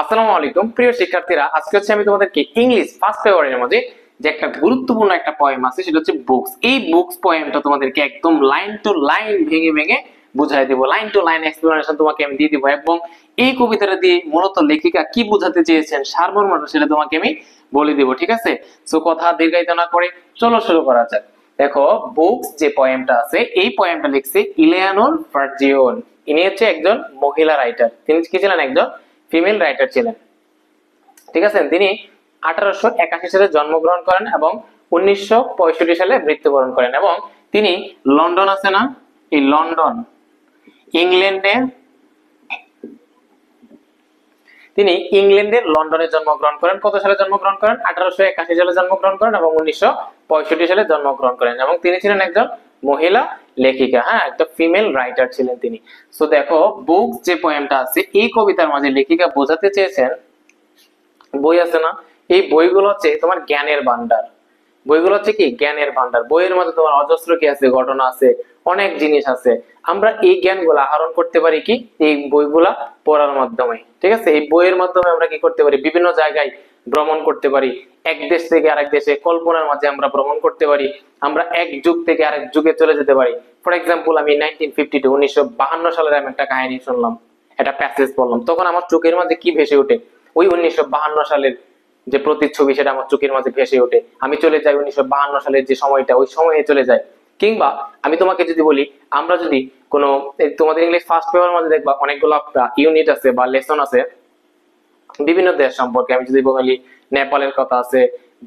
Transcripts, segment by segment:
আসসালামু আলাইকুম প্রিয় শিক্ষার্থীরা, আজকে হচ্ছে আমি তোমাদেরকে ইংলিশ ফার্স্ট পেপারের মধ্যে যে একটা গুরুত্বপূর্ণ একটা পয়েম আছে সেটা হচ্ছে বুকস। এই বুকস পয়েমটা তোমাদেরকে একদম লাইন টু লাইন ভেঙে ভেঙে বুঝাই দেব, লাইন টু লাইন এক্সপ্লেনেশন তোমাকে আমি দিয়ে দিব এবং এই কবিতাটা দিয়ে মূলত লেখিকা কি বোঝাতে চেয়েছেন সারমর্মটা সেটা তোমাকে আমি বলে দেব, ঠিক আছে? সো কথা দীর্ঘায়িত না করে চলো শুরু করা যাক। দেখো, বুকস যে পয়েমটা আছে এই পয়েমটা লিখছে ইলিয়ানোর ফার্জিওন। ইনি হচ্ছে একজন মহিলা রাইটার। তিনি কি ছিলেন? একজন ফিমেল রাইটার ছিলেন, ঠিক আছে? তিনি 1881 সালে জন্মগ্রহণ করেন এবং 1965 সালে মৃত্যুবরণ করেন এবং তিনি লন্ডন আছে না, এই লন্ডন ইংল্যান্ডের, তিনি ইংল্যান্ডের লন্ডনে জন্মগ্রহণ করেন। কত সালে জন্মগ্রহণ করেন? 1881 সালে জন্মগ্রহণ করেন এবং 1965 সালে জন্মগ্রহণ করেন এবং তিনি ছিলেন একজন মহিলা লেখিকা, হ্যাঁ, একটা ফিমেল রাইটার ছিলেন তিনি। সো দেখো, বুকস যে পয়েমটা আছে এই কবিতার মাঝে লেখিকা বোঝাতে চেয়েছেন, বই আছে না, এই বইগুলো হচ্ছে তোমার জ্ঞানের ভান্ডার। বইগুলো হচ্ছে কি? জ্ঞানের ভান্ডার। বইয়ের মধ্যে তোমার অজস্র কি আছে? ঘটনা আছে, অনেক জিনিস আছে। আমরা এই জ্ঞানগুলো আহরণ করতে পারি কি? এই বইগুলা পড়ার মাধ্যমে, ঠিক আছে? এই বইয়ের মাধ্যমে আমরা কি করতে পারি? বিভিন্ন জায়গায় ভ্রমণ করতে পারি। এক দেশ থেকে আরেক দেশে কল্পনার মাঝে আমরা ভ্রমণ করতে পারি। আমরা এক যুগ থেকে আরেক যুগে চলে যেতে পারি। ফর এক্সাম্পল, আমি 1952 সালের আমি একটা কাহিনী শুনলাম, একটা প্যাসেজ পড়লাম, তখন আমার চোখের মাঝে কি ভেসে ওঠে? ওই 1952 সালের যে প্রতিচ্ছবি সেটা আমার চোখের মাঝে ভেসে ওঠে। আমি চলে যাই 1952 সালের যে সময়টা, ওই সময়ে চলে যায়। কিংবা আমি তোমাকে যদি বলি, আমরা যদি কোনো, তোমাদের ইংলিশ ফার্স্ট পেপার মধ্যে দেখবা অনেকগুলো ইউনিট আছে বা লেসন আছে বিভিন্ন দেশ সম্পর্কে। আমি যদি বলি নেপালের কথা আছে,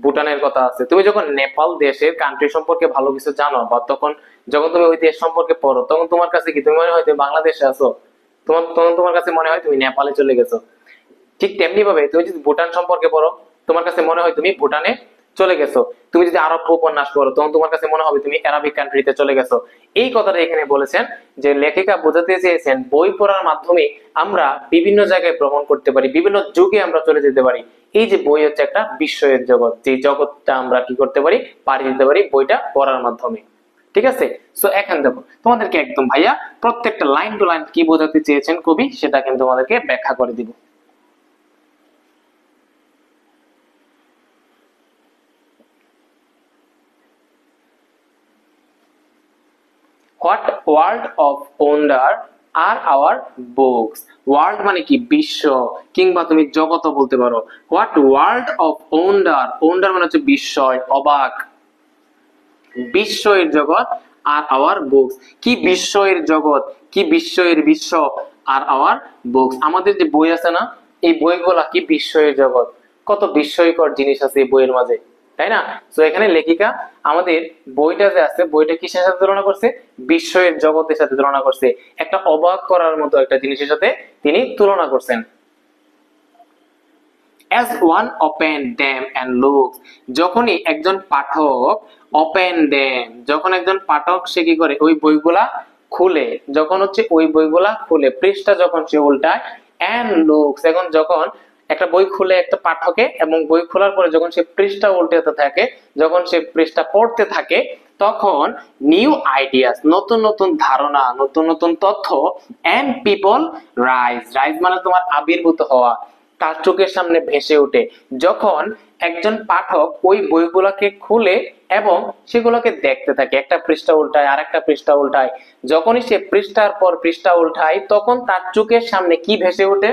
ভুটানের কথা আছে। তুমি যখন নেপাল দেশের কান্ট্রি সম্পর্কে ভালো কিছু জানো বা তখন যখন তুমি ওই দেশ সম্পর্কে পড়ো, তখন তোমার কাছে কি তুমি মনে হয় তুমি বাংলাদেশে আছো? তখন তোমার কাছে মনে হয় তুমি নেপালে চলে গেছো। ঠিক তেমনি ভাবে তুমি যদি ভুটান সম্পর্কে পড়ো, তোমার কাছে মনে হয় তুমি ভুটানে চলে গেছো। তুমি যদি আরব উপন্যাস পড়ো, তখন তোমার কাছে মনে হবে তুমি আরবিক কান্ট্রিতে চলে গেছো। এই কথাটা এখানে বলেছেন যে লেখিকা বোঝাতে চেয়েছেন বই পড়ার মাধ্যমে আমরা বিভিন্ন জায়গায় ভ্রমণ করতে পারি, বিভিন্ন যুগে আমরা চলে যেতে পারি। এই যে বই হচ্ছে একটা বিস্ময়ের জগৎ, যে জগৎটা আমরা কি করতে পারি? পাড়ি দিতে পারি বইটা পড়ার মাধ্যমে, ঠিক আছে? সো এখন দেখো, তোমাদেরকে একদম ভাইয়া প্রত্যেকটা লাইন টু লাইন কি বোঝাতে চেয়েছেন কবি সেটা কিন্তু তোমাদেরকে ব্যাখ্যা করে দিব। What world of wonder are our books? World মানে কি? বিশ্ব, কিংবা তুমি জগৎও বলতে পারো। What world of wonder? wonder মানে হচ্ছে বিস্ময়, অবাক, বিস্ময়ের জগৎ। আর আওয়ার বুকস, কি বিস্ময়ের জগৎ, কি বিস্ময়ের বিশ্ব। আর আওয়ার বুকস, আমাদের যে বই আছে না, এই বইগুলা কি বিস্ময়ের জগৎ। কত বিস্ময়কর জিনিস আছে এই বইয়ের মাঝে, তাই না? তো এখানে লেখিকা আমাদের বইটা যে আছে, বইটা কিসের সাথে তুলনা করছে? বিস্ময়ের জগতের সাথে তুলনা করছে। একটা অবাক করার মতো একটা জিনিসের সাথে তিনি তুলনা করছেন। As one open them and looks, যখনই একজন পাঠক open them, যখন একজন পাঠক সে কি করে? ওই বইগুলা খুলে, যখন হচ্ছে ওই বইগুলা খুলে, পৃষ্ঠা যখন সে উল্টায়, and looks, এখন যখন একটা বই খুলে একটা পাঠকে এবং বই খোলার পরে যখন সে পৃষ্ঠা উল্টাতে থাকে, যখন সে পৃষ্ঠা পড়তে থাকে, তখন নিউ আইডিয়াস, নতুন নতুন ধারণা, নতুন নতুন তথ্য, and people rise, rise মানে তোমার আবির্ভূত হওয়া, তার চোখের সামনে ভেসে ওঠে। যখন একজন পাঠক ওই বইগুলোকে খুলে এবং সেগুলোকে দেখতে থাকে, একটা পৃষ্ঠা উল্টায় আর একটা পৃষ্ঠা উল্টায়, যখনই সে পৃষ্ঠার পর পৃষ্ঠা উল্টায় তখন তার চোখের সামনে কি ভেসে ওঠে?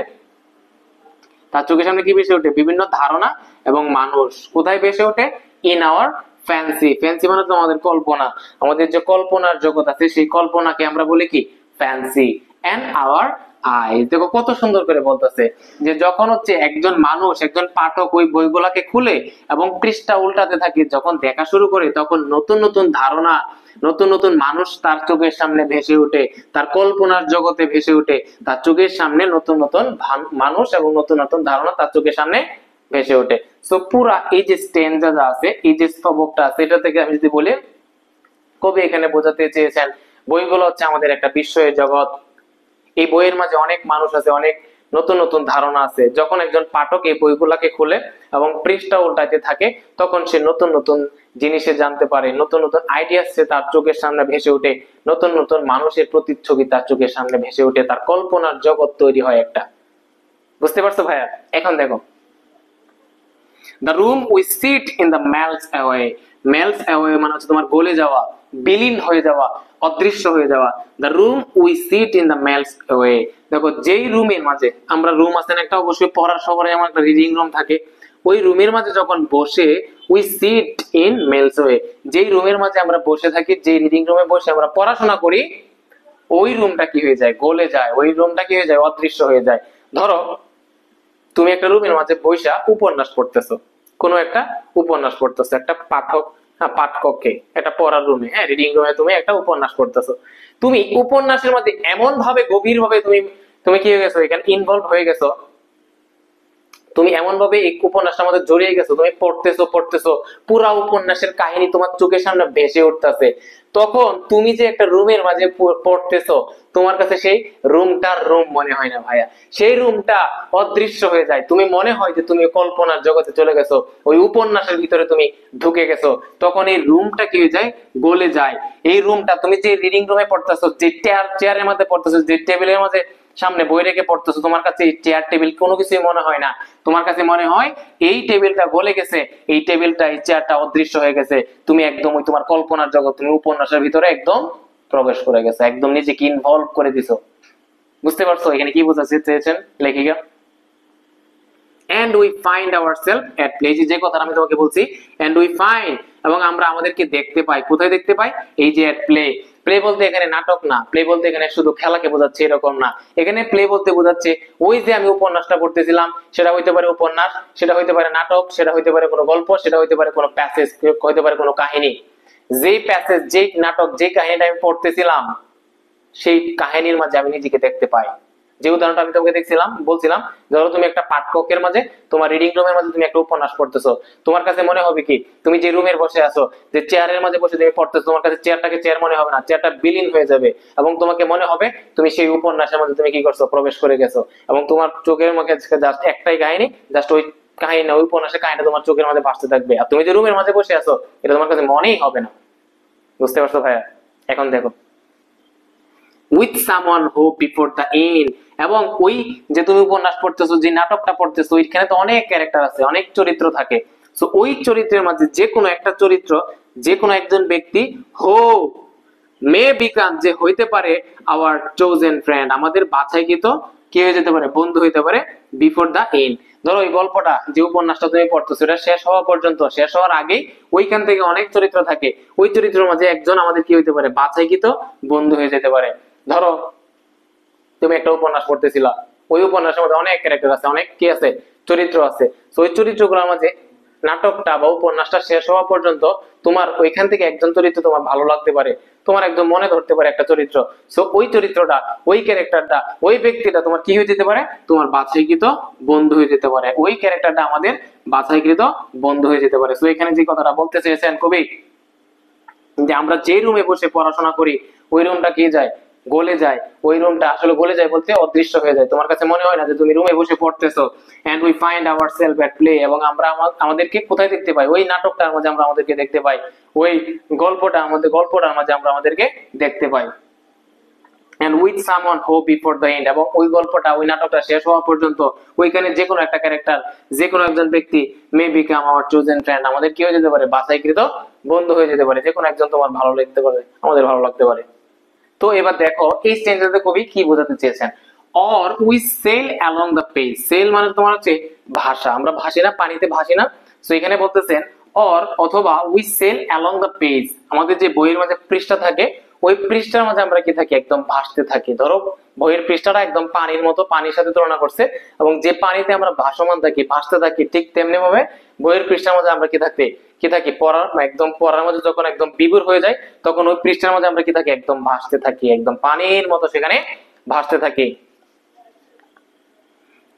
তার চোখের সামনে কি ভেসে ওঠে? বিভিন্ন ধারণা এবং মানুষ। কোথায় ভেসে ওঠে? In our fancy. ফ্যান্সি মানে তো আমাদের কল্পনা, আমাদের যে কল্পনার জগৎ আছে সেই কল্পনাকে আমরা বলি কি? ফ্যান্সি। এন্ড আওয়ার আইস, দেখো কত সুন্দর করে বলতেছে যে যখন হচ্ছে একজন মানুষ, একজন পাঠক ওই বইগুলাকে খুলে এবং পৃষ্ঠা উল্টাতে থাকে, যখন দেখা শুরু করে, তখন নতুন নতুন ধারণা, নতুন নতুন মানুষ তার চোখের সামনে ভেসে ওঠে, তার কল্পনার জগতে ভেসে ওঠে, তার চোখের সামনে নতুন নতুন মানুষ এবং নতুন নতুন ধারণা তার চোখের সামনে ভেসে ওঠে। সো পুরা এই যে স্ট্যান্জা আছে, এই যে স্তবকটা আছে, এটা থেকে আমি যদি বলি, কবি এখানে বোঝাতে চেয়েছেন বইগুলো হচ্ছে আমাদের একটা বিস্ময়ের জগৎ। এই বইয়ের মাঝে অনেক মানুষ আছে, অনেক নতুন নতুন ধারণা আছে। যখন একজন পাঠক এই বইগুলাকে খুলে এবং পৃষ্ঠা উল্টাতে থাকে, তখন সে নতুন নতুন জিনিসে জানতে পারে, নতুন নতুন আইডিয়াস সে তার চোখের সামনে ভেসে ওঠে, নতুন নতুন মানুষের প্রতিচ্ছবি তার চোখের সামনে ভেসে ওঠে, তার কল্পনার জগৎ তৈরি হয় একটা। বুঝতে পারছো ভাইয়া? এখন দেখো, the room we sit in the melts away, melts away মানে হচ্ছে তোমার গলে যাওয়া, বিলীন হয়ে যাওয়া, অদৃশ্য হয়ে যাওয়া। the room we sit in the melts away, দেখো যেই রুমের মাঝে আমরা, রুম আছে না একটা, অবশ্যই পড়ার সবারই আমার একটা রিডিং রুম থাকে, ওই রুমের মাঝে যখন বসে we sit in melts away, যেই রুমের মাঝে আমরা বসে থাকি, যেই রিডিং রুমে বসে আমরা পড়াশোনা করি, ওই রুমটা কি হয়ে যায়, গলে যায়, ওই রুমটা কি হয়ে যায়, অদৃশ্য হয়ে যায়। ধরো তুমি একটা রুমের মাঝে বইসা উপন্যাস পড়তেছো, কোনো একটা উপন্যাস পড়তেছো, একটা পাঠক, হ্যাঁ পাঠককে, একটা পড়ার রুমে, হ্যাঁ রিডিং রুমে তুমি একটা উপন্যাস পড়তেছো। তুমি উপন্যাসের মধ্যে এমন ভাবে গভীর ভাবে তুমি তুমি কি হয়ে গেছো, এখানে ইনভলভ হয়ে গেছো, তুমি এমন ভাবে এই উপন্যাসটার মধ্যে জড়িয়ে গেছো, তুমি পড়তেছো পড়তেছো, পুরা উপন্যাসের কাহিনী তোমার চোখের সামনে ভেসে উঠতেছে। তখন তুমি যে একটা রুমের মাঝে পড়তেছো, তোমার কাছে সেই রুমটার রুম মনে হয় না ভাইয়া, সেই রুমটা অদৃশ্য হয়ে যায়। তুমি মনে হয় যে তুমি কল্পনার জগতে চলে গেছো, ওই উপন্যাসের ভিতরে তুমি ঢুকে গেছো। তখন এই রুমটা কি হয়ে যায়, গলে যায়। এই রুমটা, তুমি যে রিডিং রুমে পড়তেছো, যে চেয়ারের মধ্যে পড়তেছো, যে টেবিলের মধ্যে সামনে বই রেখে পড়তেছো, তোমার কাছে এই চেয়ার টেবিল কোনো কিছুই মনে হয় না। তোমার কাছে মনে হয় এই টেবিলটা গলে গেছে, এই টেবিলটা, এই চেয়ারটা অদৃশ্য হয়ে গেছে। তুমি একদম ওই তোমার কল্পনার জগৎ, তুমি উপন্যাসের ভিতরে একদম প্রবেশ করে গেছো, একদম নিজেকে ইনভলভ করে দিছো। বুঝতে পারছো এখানে কি বোঝাতে চেয়েছেন লেখিকা? and we find ourselves at play, যে কথাটা আমি তোমাকে বলছি, and we find, এবং আমরা আমাদেরকে দেখতে পাই, কোথায় দেখতে পাই, এই যে at play। প্লে বলতে এখানে নাটক না, প্লে বলতে এখানে শুধু খেলাকে বোঝাচ্ছে এরকম না, এখানে প্লে বলতে বোঝাচ্ছে ওই যে আমি উপন্যাসটা পড়তেছিলাম, সেটা হইতে পারে উপন্যাস, সেটা হইতে পারে নাটক, সেটা হইতে পারে কোনো গল্প, সেটা হইতে পারে কোনো প্যাসেজ, হইতে পারে কোনো কাহিনী। যেই প্যাসেজ, যেই নাটক, যেই কাহিনীটা আমি পড়তেছিলাম, সেই কাহিনীর মাঝে আমি নিজেকে দেখতে পাই। যে উদাহরণটা আমি তোমাকে বলছিলাম, ধরো তুমি একটা পাঠকের মাঝে, তোমার রিডিং রুমের মাঝে তুমি একটা উপন্যাস পড়তেছো, তোমার কাছে মনে হবে কি, তুমি যে রুমের বসে আছো, যে চেয়ারের মাঝে বসে তুমি পড়তেছো, তোমার কাছে চেয়ারটাকে চেয়ার মনে হবে না, চেয়ারটা বিলীন হয়ে যাবে, এবং তোমাকে মনে হবে তুমি সেই উপন্যাসের মধ্যে তুমি কি করছো, প্রবেশ করে গেছো, এবং তোমার চোখের মুখে জাস্ট একটাই কাহিনী, জাস্ট ওই কাহিনী, ওই উপন্যাসের কাহিনীটা তোমার চোখের মাঝে ভাসতে থাকবে, আর তুমি যে রুমের মাঝে বসে আছো এটা তোমার কাছে মনেই হবে না। বুঝতে পারছো ভাইয়া? এখন দেখো, with someone who before the end, এবং ওই যে তুমি উপন্যাস পড়তেছো, যে নাটকটা পড়তেছো, ওইখানে তো অনেক ক্যারেক্টার আছে, অনেক চরিত্র থাকে। সো ওই চরিত্রের মাঝে যে কোনো একটা চরিত্র, যে কোনো একজন ব্যক্তি, হো মে বিকাম, যে হইতে পারে, আওয়ার চোজেন ফ্রেন্ড, আমাদের বাছাইকৃত কি হয়ে যেতে পারে, বন্ধু হইতে পারে, বিফোর দা এন্ড। ধরো ওই গল্পটা, যে উপন্যাসটা তুমি পড়তেছো, এটা শেষ হওয়া পর্যন্ত, শেষ হওয়ার আগেই ওইখান থেকে অনেক চরিত্র থাকে, ওই চরিত্রের মাঝে একজন আমাদের কি হইতে পারে, বাছাইকৃত বন্ধু হয়ে যেতে পারে। ধরো তুমি একটা উপন্যাস পড়তেছিলা, ওই উপন্যাসের মধ্যে অনেক ক্যারেক্টার আছে, অনেক কি আছে, চরিত্র আছে। তো ওই চরিত্রগুলোর মাঝে নাটকটা বা উপন্যাসটা শেষ হওয়া পর্যন্ত তোমার ওইখান থেকে একজন চরিত্র তোমার ভালো লাগতে পারে, তোমার একদম মনে ধরতে পারে একটা চরিত্র। সো ওই চরিত্রটা, ওই ক্যারেক্টারটা, ওই ব্যক্তিটা তোমার কি হয়ে যেতে পারে, তোমার বাছাইকৃত বন্ধু হয়ে যেতে পারে, ওই ক্যারেক্টারটা আমাদের বাছাইকৃত বন্ধু হয়ে যেতে পারে। সো এখানে যে কথাটা বলতে চেয়েছেন কবি, যে আমরা যে রুমে বসে পড়াশোনা করি, ওই রুমটা কি যায়, গলে যায়। ওই রুমটা আসলে গলে যায় বলতে অদৃশ্য হয়ে যায়, তোমার কাছে মনে হয় না যে তুমি রুমে বসে পড়তেছো। and we find ourselves at play, এবং আমরা আমাদেরকে কোথায় দেখতে পাই, ওই নাটকটার মাঝে আমরা আমাদেরকে দেখতে পাই, ওই গল্পটার মাঝে আমরা আমাদেরকে দেখতে পাই। and with someone who before the end, এবং ওই গল্পটা, ওই নাটকটা শেষ হওয়া পর্যন্ত ওইখানে যে কোনো একটা ক্যারেক্টার, যে কোনো একজন ব্যক্তি, মে বিকাম আওয়ার চোজেন ফ্রেন্ড, আমাদের কি হয়ে যেতে পারে, বাছাইকৃত বন্ধু হয়ে যেতে পারে, যে কোনো একজন তোমার ভালো লাগতে পারে, আমাদের ভালো লাগতে পারে। তো এবার দেখো এই সেন্টেন্সে কবি কি বোঝাতে চেয়েছেন, or we sail along the page, sail মানে তোমার হচ্ছে ভাষা, আমরা ভাসি না, পানিতে ভাসি না। সো এখানে বলতেছেন or, অথবা we sail along the page, আমাদের যে বইয়ের মাঝে পৃষ্ঠা থাকে, ওই পৃষ্ঠার মাঝে আমরা কি থাকি, একদম ভাসতে থাকি। ধরো বইয়ের পৃষ্ঠাটা একদম পানির মতো, পানির সাথে তুলনা করছে, এবং যে পানিতে আমরা ভাসমান থাকি, ভাসতে থাকি, ঠিক তেমনি ভাবে বইয়ের পৃষ্ঠার মাঝে আমরা কি থাকি পড়ার, একদম পড়ার মধ্যে যখন একদম বিভোর হয়ে যায়, তখন ওই পৃষ্ঠার মধ্যে আমরা কি থাকি, একদম ভাসতে থাকি, একদম পানির মতো সেখানে ভাসতে থাকি।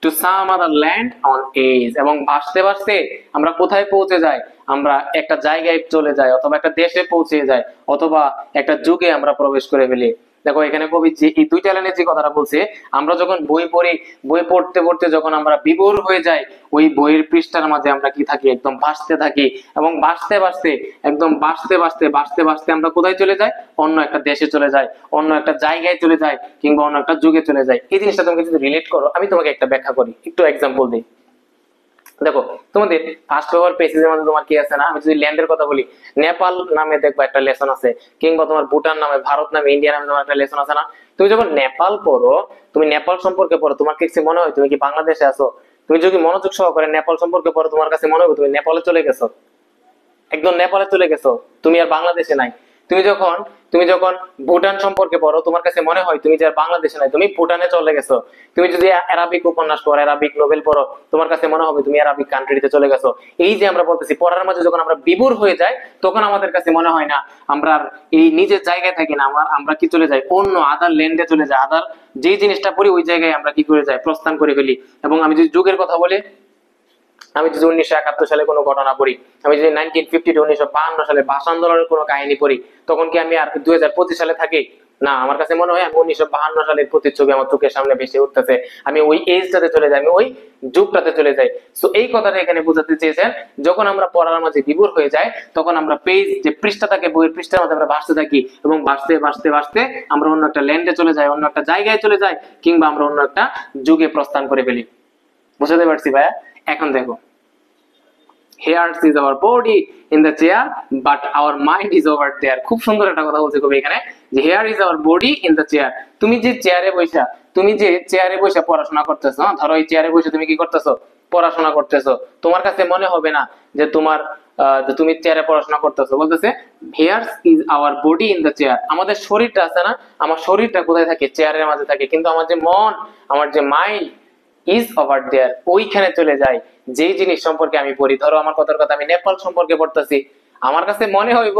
to some other land on age, এবং ভাসতে ভাসতে আমরা কোথায় পৌঁছে যাই, আমরা একটা জায়গায় চলে যাই, অথবা একটা দেশে পৌঁছে যাই, অথবা একটা যুগে আমরা প্রবেশ করে ফেলি। দেখো এখানে কবি যে এই দুইটা লাইনে যে কথাটা বলছে, আমরা যখন বই পড়ি, বই পড়তে পড়তে যখন আমরা বিভোর হয়ে যাই, ওই বইয়ের পৃষ্ঠার মাঝে আমরা কি থাকি, একদম ভাসতে থাকি, এবং ভাসতে ভাসতে একদম ভাসতে আমরা কোথায় চলে যাই, অন্য একটা দেশে চলে যাই, অন্য একটা জায়গায় চলে যাই, কিংবা অন্য একটা যুগে চলে যাই। এই জিনিসটা তোমাকে যদি রিলেট করো, আমি তোমাকে একটা ব্যাখ্যা করি, একটু এক্সাম্পল দিই। দেখো তোমাদের ফার্স্ট পেপার পেজের মধ্যে তোমার কি আছে না, আমি যদি ল্যান্ডের কথা বলি, নেপাল নামে দেখবা একটা লেসন আছে, কিংবা তোমার ভুটান নামে, ভারত নামে, ইন্ডিয়া নামে তোমার একটা লেসন আছে না। তুমি যখন নেপাল পড়ো, তুমি নেপাল সম্পর্কে পড়ো, তোমার কাছে মনে হয় তুমি কি বাংলাদেশে আছো? তুমি যদি মনোযোগ সহকারে নেপাল সম্পর্কে পড়ো, তোমার কাছে মনে হবে তুমি নেপালে চলে গেছো, একদম নেপালে চলে গেছো, তুমি আর বাংলাদেশে নাই। তুমি যখন ভুটান সম্পর্কে পড়ো, তোমার কাছে মনে হয় তুমি যে আর বাংলাদেশে নাই, তুমি ভুটানে চলে গেছো। তুমি যদি আরবিক উপন্যাস পড়ো, আরবিক নোবেল পড়ো, তোমার কাছে মনে হবে তুমি আরবিক কান্ট্রিতে চলে গেছো। এই যে আমরা বলতেছি, পড়ার মাঝে যখন আমরা বিভোর হয়ে যাই, তখন আমাদের কাছে মনে হয় না আমরা আর এই নিজের জায়গায় থাকি না, আমরা কি চলে যাই, অন্য আদার ল্যান্ডে চলে যাই, আদার যে জিনিসটা পড়ি ওই জায়গায় আমরা কি করে যাই, প্রস্থান করে ফেলি। এবং আমি যদি যুগের কথা বলি, আমি যদি 1971 সালে কোনো ঘটনা পড়ি, আমি যদি 1952 সালে ভাষা আন্দোলনের কোনো কাহিনী পড়ি, তখন কি আমি আর 2025 সালে থাকি? না, আমার কাছে মনে হয় আমি 1952 সালের প্রতিচ্ছবি আমার চোখের সামনে ভেসে উঠতেছে, আমি ওই এজটাতে চলে যাই, আমি ওই যুগটাতে চলে যাই। তো এই কথাটা এখানে বোঝাতে চেয়েছেন, যখন আমরা পড়ার মাঝে বিভোর হয়ে যাই, তখন আমরা পেজ যে পৃষ্ঠা থাকে, বইয়ের পৃষ্ঠার মধ্যে আমরা ভাসতে থাকি, এবং ভাসতে আমরা অন্য একটা ল্যান্ডে চলে যাই, অন্য একটা জায়গায় চলে যাই, কিংবা আমরা অন্য একটা যুগে প্রস্থান করে ফেলি। বুঝতে পারছি ভাইয়া? এখন দেখো, here is our body in the chair but our mind is over there। খুব সুন্দর একটা কথা বলছে কবি এখানে, যে here is our body in the chair। তুমি যে চেয়ারে বসে পড়াশোনা করতেছো, ধরো এই চেয়ারে বসে তুমি কি করতেছো, পড়াশোনা করতেছো, তোমার কাছে মনে হবে না যে তুমি চেয়ারে পড়াশোনা করতেছো। বলতেছে here is our body in the chair। আমাদের শরীরটা আছে না, আমার শরীরটা কোথায় থাকে, চেয়ারের মাঝে থাকে, কিন্তু আমার যে মন, আমার যে মাইন্ড ইজ ওভার দেয়ার, ওইখানে চলে যায়। যেই জিনিস সম্পর্কে আমি পড়ি, ধরো আমার কথার কথা আমি নেপাল সম্পর্কে পড়তেছি, আমার কাছে মনে হইব,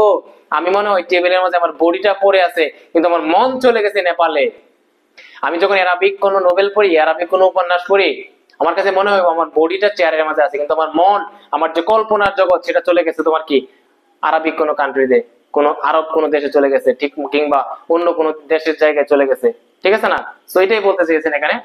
আমি মনে হয় টেবিলের মধ্যে আমার বডিটা পড়ে আছে, কিন্তু আমার মন চলে গেছে নেপালে। আমি যখন অ্যারাবিক কোনো নোবেল পড়ি, অ্যারাবিক কোনো উপন্যাস পড়ি, আমার কাছে মনে হয় আমার বডিটা চেয়ারের মাঝে আছে, কিন্তু আমার মন, আমার যে কল্পনার জগৎ, সেটা চলে গেছে তোমার কি, আরবিক কোনো কান্ট্রিতে, কোনো আরব কোনো দেশে চলে গেছে, ঠিক, কিংবা অন্য কোনো দেশের জায়গায় চলে গেছে। ঠিক আছে না? তো এটাই বলতে চেয়েছেন এখানে,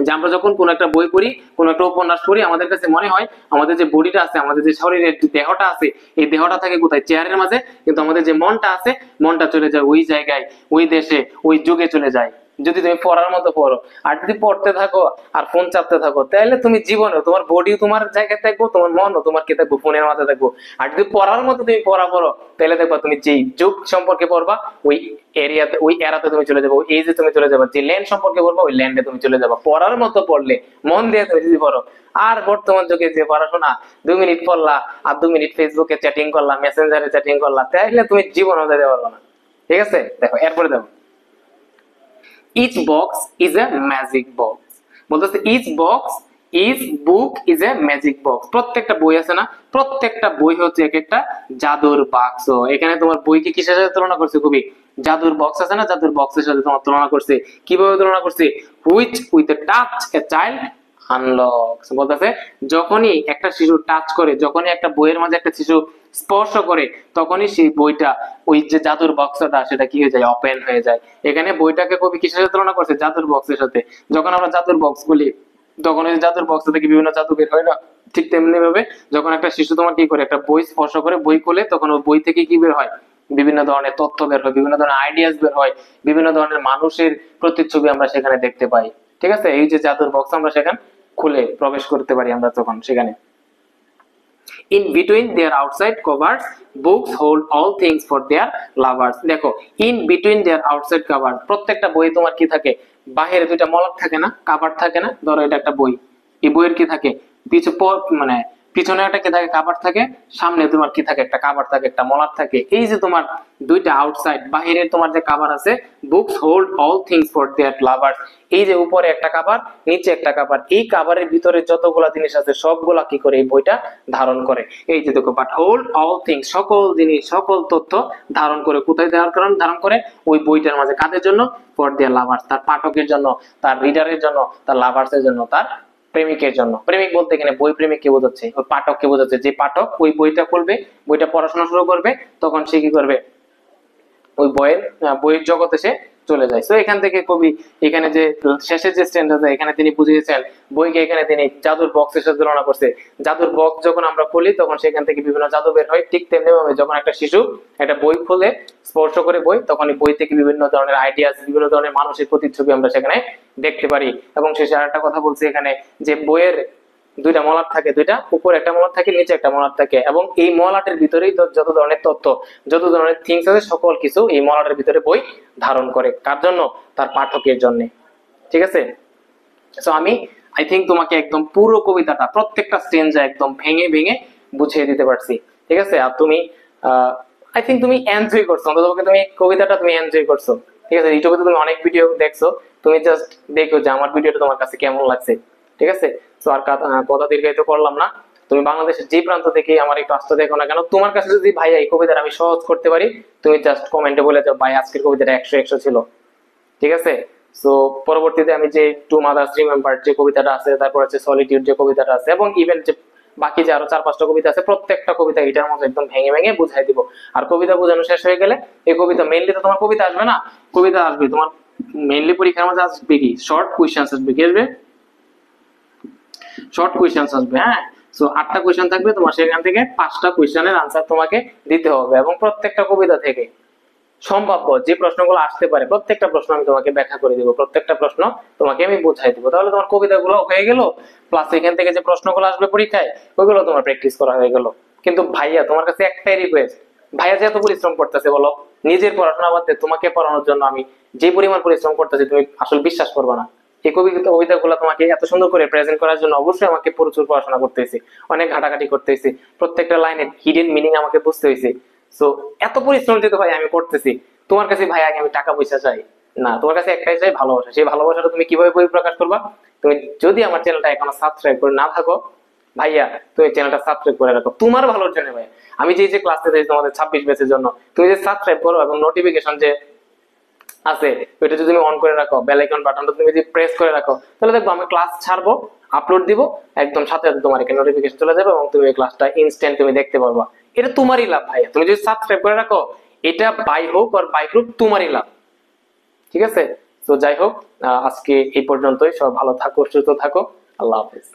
যে আমরা যখন কোন একটা বই পড়ি, কোন একটা উপন্যাস পড়ি, আমাদের কাছে মনে হয় আমাদের যে বডিটা আছে, আমাদের যে শরীরের দেহটা আছে, এই দেহটা থাকে কোথায়, চেয়ারের মাঝে, কিন্তু আমাদের যে মনটা আছে, মনটা চলে যায় ওই জায়গায়, ওই দেশে, ওই যুগে চলে যায়। যদি তুমি পড়ার মতো পড়ো, আর যদি পড়তে থাকো আর ফোন চাপতে থাকো, তাহলে তুমি জীবনে তোমার বডিও তোমার জায়গায় থাকবো, তোমার মনও তোমার কি থাকবো, ফোনের মাঝে থাকবো। আর যদি পড়ার মতো তুমি পড়া পড়ো, তাহলে দেখবা তুমি যেই যুগ সম্পর্কে পড়বা, ওই এরিয়াতে, ওই এরাতে তুমি চলে যাবো, ওই এজে তুমি চলে যাবো, যে ল্যান্ড সম্পর্কে পড়বা, ওই ল্যান্ডে তুমি চলে যাবো। পড়ার মতো পড়লে, মন দিয়ে তুমি যদি পড়ো। আর বর্তমান যুগে যে পড়াশোনা, 2 মিনিট পড়লা আর 2 মিনিট ফেসবুকে চ্যাটিং করলা, মেসেঞ্জারে চ্যাটিং করলা, তাহলে তুমি জীবনও যেতে পারবে না। ঠিক আছে? দেখো এরপরে দেখো, each box is a magic box। বলতেছে each box, each book is a magic box। প্রত্যেকটা বই আছে না, প্রত্যেকটা বই হচ্ছে এক একটা জাদুর বাক্স। এখানে তোমার বইকে কিসের সাথে তুলনা করছে কবি, জাদুর বক্স আছে না, জাদুর বক্সের সাথে তোমার তুলনা করছে। কিভাবে তুলনা করছে, which with a touch a child আনলক্স। বলতেছে যখনই একটা শিশু টাচ করে, যখনই একটা বইয়ের মাঝে একটা শিশু স্পর্শ করে, তখনই সেই বইটা, ওই যে জাদুর বক্সটা, সেটা কি হয়ে যায়, ওপেন হয়ে যায়। এখানে বইটাকে কবি কিসের সাথে তুলনা করছে, জাদুর বক্সের সাথে। যখন আমরা জাদুর বক্স বলি, তখন ওই জাদুর বক্স থেকে বিভিন্ন জাদু বের হয় না, ঠিক তেমনি ভাবে যখন একটা শিশু তোমার কি করে, একটা বই স্পর্শ করে, বই খোলে, তখন ওই বই থেকে কি বের হয়, বিভিন্ন ধরনের তথ্য বের হয়, বিভিন্ন ধরনের আইডিয়াস বের হয়, বিভিন্ন ধরনের মানুষের প্রতিচ্ছবি আমরা সেখানে দেখতে পাই। ঠিক আছে? এই যে জাদুর বক্স, আমরা সেখানে খুলে প্রবেশ করতে পারি আমরা তখন সেখানে। In between their outside covers, books hold all things for their lovers। দেখো, in between their outside cover, প্রত্যেকটা বই তোমার কি থাকে, বাহিরে দুইটা মলক থাকে না, কাভার থাকে না। ধরো এটা একটা বই, এই বইয়ের কি থাকে, মানে পিছনে একটা কি থাকে, কাভার থাকে, সামনে তোমার কি থাকে, একটা কাভার থাকে, একটা মলার থাকে। এই যে তোমার দুইটা আউটসাইড, বাহিরে তোমার যে কাভার আছে, books hold all things for their lovers. এই যে উপরে একটা কাভার, নিচে একটা কাভার, এই কাভারের ভিতরে যতগুলা জিনিস আছে সবগুলা কি করে, এই বইটা ধারণ করে। এই যে দেখো, বাট হোল্ড অল থিংস, সকল জিনিস, সকল তথ্য ধারণ করে। কোথায় ধারণ করে, ওই বইটার মাঝে। কাদের জন্য, ফর দেয়ার লাভার্স, তার পাঠকের জন্য, তার রিডারের জন্য, তার লাভার্সের জন্য, তার প্রেমিকের জন্য। প্রেমিক বলতে এখানে বই প্রেমিককে বোঝাচ্ছে, ওই পাঠককে বোঝাচ্ছে। যে পাঠক ওই বইটা খুলবে, বইটা পড়াশোনা শুরু করবে, তখন সে কি করবে, ওই বইয়ের জগতে সে চলে যায়। তো এখান থেকে কবি এখানে যে শেষের যে স্ট্যান্ডার্ড এখানে তিনি বুঝিয়েছেন বইকে এখানে তিনি জাদুর বক্সের সাথে তুলনা করছে। জাদুর বক্স যখন আমরা খুলি তখন সেখান থেকে বিভিন্ন জাদু বের হয়, ঠিক তেমনি ভাবে যখন একটা শিশু একটা বই খুলে স্পর্শ করে বই, তখন এই বই থেকে বিভিন্ন ধরনের আইডিয়াস, বিভিন্ন ধরনের মানুষের প্রতিচ্ছবি আমরা সেখানে দেখতে পারি। এবং শেষে আরেকটা কথা বলছি এখানে যে বইয়ের দুইটা মলাট থাকে, দুইটা উপরে একটা মলাট থাকে, নিচে একটা মলাট থাকে, এবং এই মলাটের ভিতরেই যত ধরনের তথ্য, যত ধরনের থিংস আছে সকল কিছু এই মলাটের ভিতরে বই ধারণ করে। কার জন্য? তার পাঠকের জন্য। ঠিক আছে? সো আমি আই থিঙ্ক তোমাকে একদম পুরো কবিতাটা প্রত্যেকটা স্টেঞ্জা একদম ভেঙে ভেঙে বুঝিয়ে দিতে পারছি। ঠিক আছে? আর তুমি আই থিঙ্ক তুমি এনজয় করছো, অন্ততপক্ষে তুমি কবিতাটা তুমি এনজয় করছো। ঠিক আছে? ইউটিউবে তুমি অনেক ভিডিও দেখছো, তুমি জাস্ট দেখো যে আমার ভিডিওটা তোমার কাছে কেমন লাগছে। ঠিক আছে? তো আর কথা দীর্ঘায়িত করলাম না। তুমি বাংলাদেশের যে প্রান্ত থেকে আমার এই ক্লাসটা দেখো না কেন, তোমার কাছে যদি ভাই এই কবিতাটা আমি সহজ করতে পারি, তুমি জাস্ট কমেন্টে বলে যাও ভাই আজকের কবিতাটা 100 ছিল। ঠিক আছে? সো পরবর্তীতে আমি যে টু মাদার্স রিমেম্বার যে কবিতাটা আছে, তারপর হচ্ছে সলিটিউড যে কবিতাটা আছে, এবং ইভেন যে বাকি যে আরো 4-5টা কবিতা আছে, প্রত্যেকটা কবিতা এটার মধ্যে একদম ভেঙে ভেঙে বুঝাই দিব। আর কবিতা বোঝানো শেষ হয়ে গেলে এই কবিতা মেইনলি তো তোমার কবিতা আসবে না, কবিতা আসবে তোমার মেইনলি পরীক্ষার মধ্যে আসবে কি শর্ট কোয়েশ্চেন্স আসবে। কি আসবে? শর্ট কোয়েশ্চেন্স আসবে। হ্যাঁ, সো 8টা কোয়েশ্চেন থাকবে, তোমার সেখান থেকে 5টা কোয়েশ্চেনের আনসার তোমাকে দিতে হবে, এবং প্রত্যেকটা কবিতা থেকে সম্ভাব্য যে প্রশ্নগুলো আসতে পারে প্রত্যেকটা প্রশ্ন আমি তোমাকে ব্যাখ্যা করে দিব, প্রত্যেকটা প্রশ্ন তোমাকে আমি বুঝাই দিব। তাহলে তোমার কবিতাগুলো হয়ে গেল, প্লাস এখান থেকে যে প্রশ্নগুলো আসবে পরীক্ষায় ওইগুলো তোমার প্র্যাকটিস করা হয়ে গেল। কিন্তু ভাইয়া তোমার কাছে একটাই রিকোয়েস্ট, ভাইয়া যে এত পরিশ্রম করতেছে বলো নিজের পড়াশোনা বাদ দিয়ে তোমাকে পড়ানোর জন্য, আমি যে পরিমাণ পরিশ্রম করতেছি তুমি আসলে বিশ্বাস করবে না। এই কবিতাগুলো তোমাকে এত সুন্দর করে প্রেজেন্ট করার জন্য অবশ্যই আমাকে প্রচুর পড়াশোনা করতে হয়েছে, অনেক ঘাটাঘাটি করতে হয়েছে, প্রত্যেকটা লাইনের হিডেন মিনিং আমাকে বুঝতে হয়েছে। সো এত পরিশ্রম যেহেতু ভাই আমি করতেছি, তোমার কাছে ভাই আগে আমি টাকা পয়সা চাই না, তোমার কাছে একটাই চাই ভালোবাসা। সেই ভালোবাসাটা তুমি কিভাবে প্রকাশ করবা? তুমি যদি আমার চ্যানেলটা এখনো সাবস্ক্রাইব করে না থাকো ভাইয়া, তুমি চ্যানেলটা সাবস্ক্রাইব করে রাখো তোমার ভালোর জন্য। ভাইয়া আমি যে ক্লাস নিতে তোমাদের 26 ব্যাচের জন্য, তুমি যে সাবস্ক্রাইব করো এবং নোটিফিকেশন যে আছে ওইটা যদি তুমি অন করে রাখো, বেল আইকন বাটনটা তুমি যদি প্রেস করে রাখো, তাহলে দেখবো আমি ক্লাস ছাড়বো, আপলোড দিব, একদম সাথে সাথে তোমার এখানে নোটিফিকেশন চলে যাবে এবং তুমি এই ক্লাসটা ইনস্ট্যান্ট তুমি দেখতে পারবা। এটা তোমারই লাভ ভাইয়া, তুমি যদি সাবস্ক্রাইব করে রাখো, এটা বাই হোক আর বাই গ্রুপ তোমারই লাভ। ঠিক আছে? তো যাই হোক, আজকে এই পর্যন্তই। সব ভালো থাকো, সুস্থ থাকো, আল্লাহ হাফেজ।